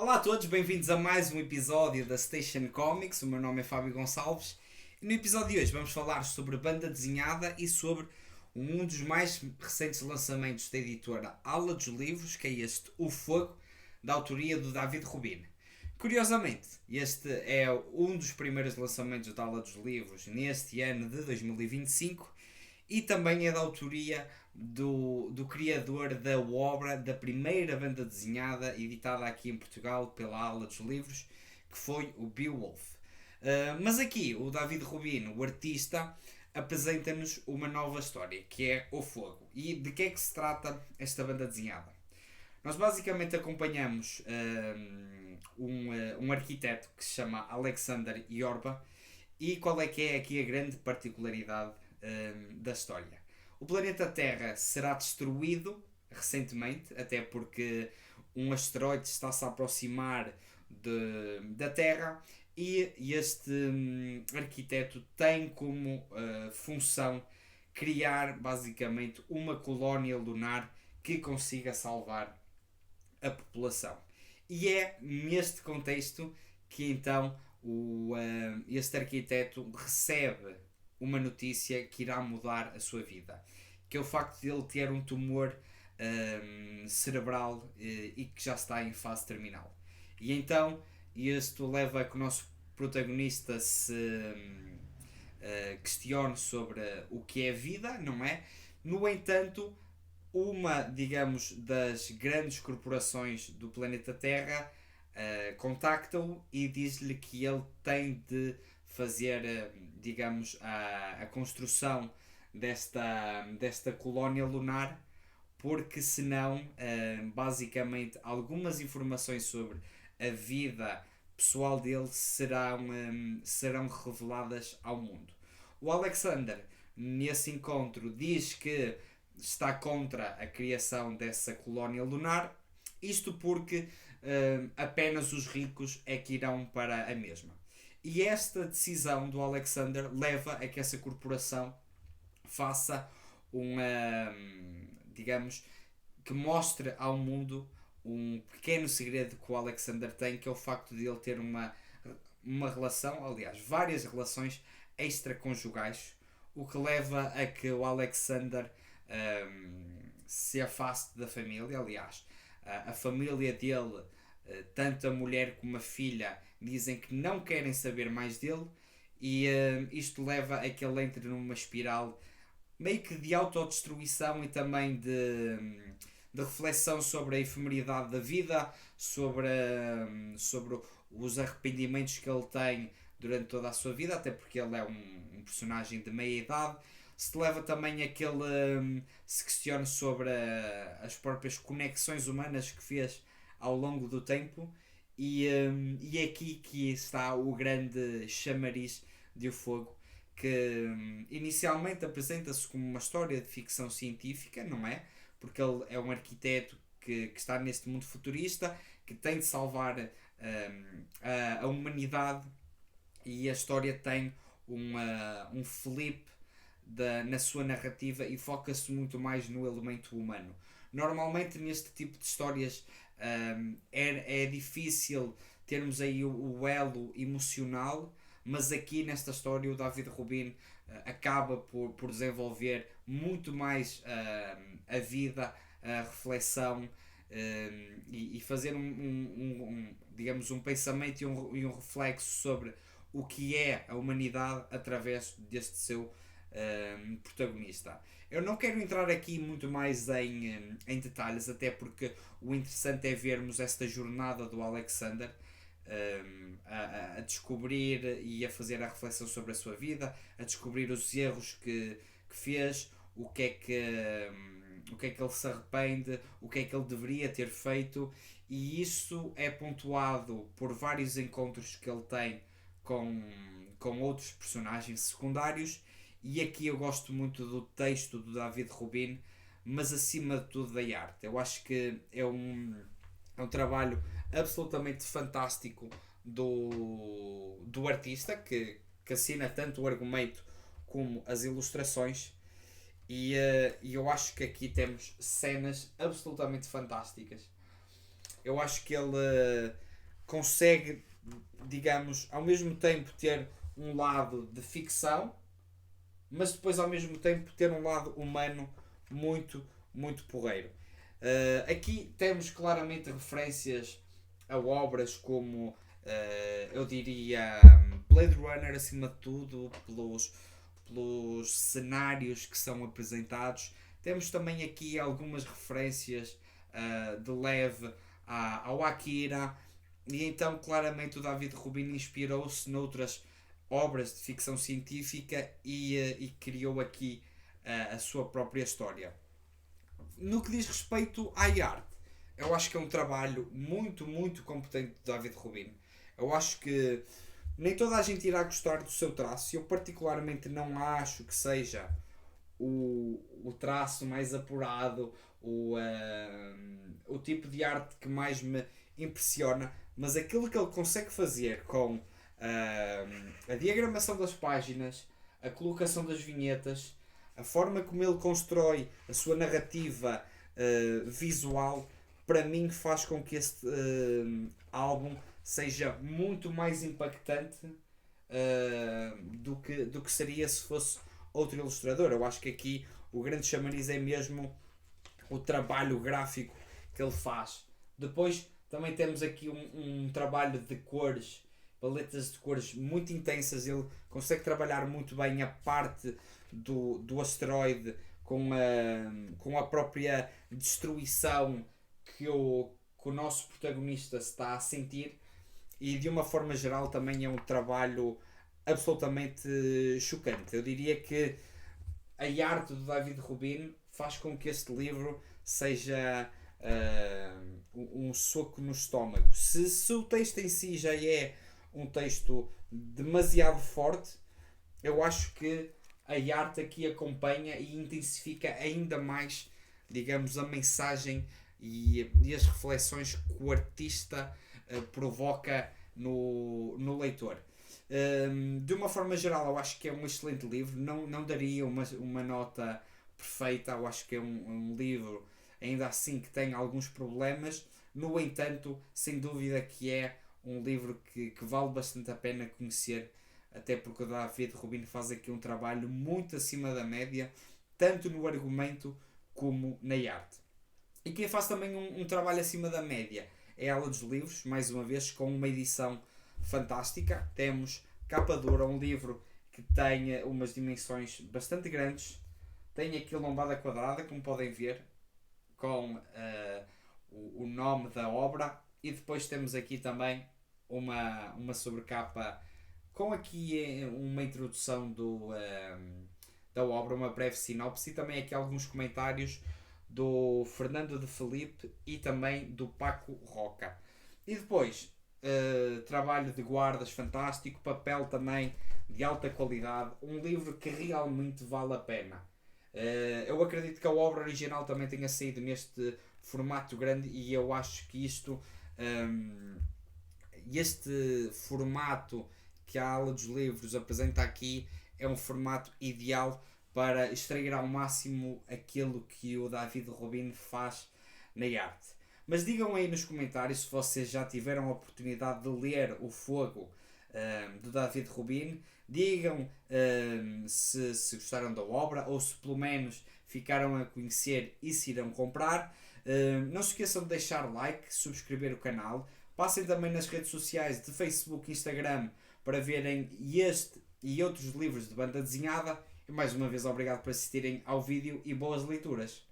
Olá a todos, bem-vindos a mais um episódio da Station Comics. O meu nome é Fábio Gonçalves e no episódio de hoje vamos falar sobre banda desenhada e sobre um dos mais recentes lançamentos da editora Ala dos Livros, que é este O Fogo, da autoria do David Rubin. Curiosamente, este é um dos primeiros lançamentos da Ala dos Livros neste ano de 2025 e também é da autoria do criador da obra da primeira banda desenhada editada aqui em Portugal pela Ala dos Livros, que foi o Beowulf. Mas aqui o David Rubin, o artista, apresenta-nos uma nova história, que é O Fogo. E de que é que se trata esta banda desenhada? Nós basicamente acompanhamos um arquiteto que se chama Alexander Yorba. E qual é que é aqui a grande particularidade da história? O planeta Terra será destruído recentemente, até porque um asteroide está-se a aproximar da Terra e este arquiteto tem como função criar basicamente uma colónia lunar que consiga salvar a população. E é neste contexto que então este arquiteto recebe uma notícia que irá mudar a sua vida, que é o facto de ele ter um tumor cerebral e que já está em fase terminal. E então isto leva a que o nosso protagonista se questione sobre o que é vida, não é? No entanto, uma, digamos, das grandes corporações do planeta Terra contacta-o e diz-lhe que ele tem de fazer, digamos, a construção desta colónia lunar, porque senão, basicamente, algumas informações sobre a vida pessoal dele serão reveladas ao mundo. O Alexander, nesse encontro, diz que está contra a criação dessa colónia lunar, isto porque apenas os ricos é que irão para a mesma. E esta decisão do Alexander leva a que essa corporação faça digamos, que mostre ao mundo um pequeno segredo que o Alexander tem, que é o facto de ele ter uma relação, aliás, várias relações extraconjugais, o que leva a que o Alexander se afaste da família. Aliás, a família dele, tanto a mulher como a filha, dizem que não querem saber mais dele, e isto leva a que ele entre numa espiral meio que de autodestruição e também de reflexão sobre a efemeridade da vida, sobre os arrependimentos que ele tem durante toda a sua vida, até porque ele é um personagem de meia idade. Se leva também a que ele se questione sobre as próprias conexões humanas que fez ao longo do tempo, e é aqui que está o grande chamariz de O Fogo, que inicialmente apresenta-se como uma história de ficção científica, não é? Porque ele é um arquiteto que está neste mundo futurista, que tem de salvar a humanidade, e a história tem um flip na sua narrativa e foca-se muito mais no elemento humano. Normalmente neste tipo de histórias é difícil termos aí o elo emocional, mas aqui nesta história o David Rubin acaba por desenvolver muito mais a vida, a reflexão, e fazer digamos, um pensamento e um reflexo sobre o que é a humanidade através deste seu protagonista. Eu não quero entrar aqui muito mais em detalhes, até porque o interessante é vermos esta jornada do Alexander a descobrir e a fazer a reflexão sobre a sua vida, a descobrir os erros que fez, o que é que ele se arrepende, o que é que ele deveria ter feito, e isso é pontuado por vários encontros que ele tem com outros personagens secundários. E aqui eu gosto muito do texto do David Rubin, mas acima de tudo da arte. Eu acho que é um trabalho absolutamente fantástico do artista, que assina tanto o argumento como as ilustrações, e eu acho que aqui temos cenas absolutamente fantásticas. Eu acho que ele consegue, digamos, ao mesmo tempo ter um lado de ficção, mas depois ao mesmo tempo ter um lado humano muito, muito porreiro. Aqui temos claramente referências a obras como, eu diria, Blade Runner acima de tudo, pelos cenários que são apresentados. Temos também aqui algumas referências de leve ao Akira, e então claramente o David Rubin inspirou-se noutras obras de ficção científica e criou aqui a sua própria história. No que diz respeito à arte, eu acho que é um trabalho muito, muito competente de David Rubin. Eu acho que nem toda a gente irá gostar do seu traço. Eu particularmente não acho que seja o traço mais apurado, o tipo de arte que mais me impressiona, mas aquilo que ele consegue fazer com a diagramação das páginas, a colocação das vinhetas, a forma como ele constrói a sua narrativa visual, para mim faz com que este álbum seja muito mais impactante do que seria se fosse outro ilustrador. Eu acho que aqui o grande chamariz é mesmo o trabalho gráfico que ele faz. Depois também temos aqui um trabalho de cores, paletas de cores muito intensas. Ele consegue trabalhar muito bem a parte do asteroide com a própria destruição que o nosso protagonista está a sentir, e de uma forma geral também é um trabalho absolutamente chocante. Eu diria que a arte do David Rubin faz com que este livro seja um soco no estômago. Se o texto em si já é um texto demasiado forte, eu acho que a arte aqui acompanha e intensifica ainda mais, digamos, a mensagem e as reflexões que o artista provoca no leitor. De uma forma geral, eu acho que é um excelente livro. Não daria uma nota perfeita. Eu acho que é um livro, ainda assim, que tem alguns problemas. No entanto, sem dúvida que é um livro que vale bastante a pena conhecer, até porque o David Rubin faz aqui um trabalho muito acima da média, tanto no argumento como na arte. E quem faz também um trabalho acima da média é a Ala dos Livros, mais uma vez com uma edição fantástica. Temos capa dura, um livro que tem umas dimensões bastante grandes, tem aqui a lombada quadrada, como podem ver, com o nome da obra, e depois temos aqui também uma sobrecapa com aqui uma introdução da obra, uma breve sinopse, e também aqui alguns comentários do Fernando de Felipe e também do Paco Roca. E depois, trabalho de guardas fantástico, papel também de alta qualidade, um livro que realmente vale a pena. Eu acredito que a obra original também tenha saído neste formato grande, e eu acho que este formato que a Ala dos Livros apresenta aqui é um formato ideal para extrair ao máximo aquilo que o David Rubin faz na arte. Mas digam aí nos comentários se vocês já tiveram a oportunidade de ler O Fogo do David Rubin. Digam se gostaram da obra, ou se pelo menos ficaram a conhecer e se irão comprar. Não se esqueçam de deixar like, subscrever o canal. Passem também nas redes sociais de Facebook e Instagram para verem este e outros livros de banda desenhada. E mais uma vez, obrigado por assistirem ao vídeo e boas leituras.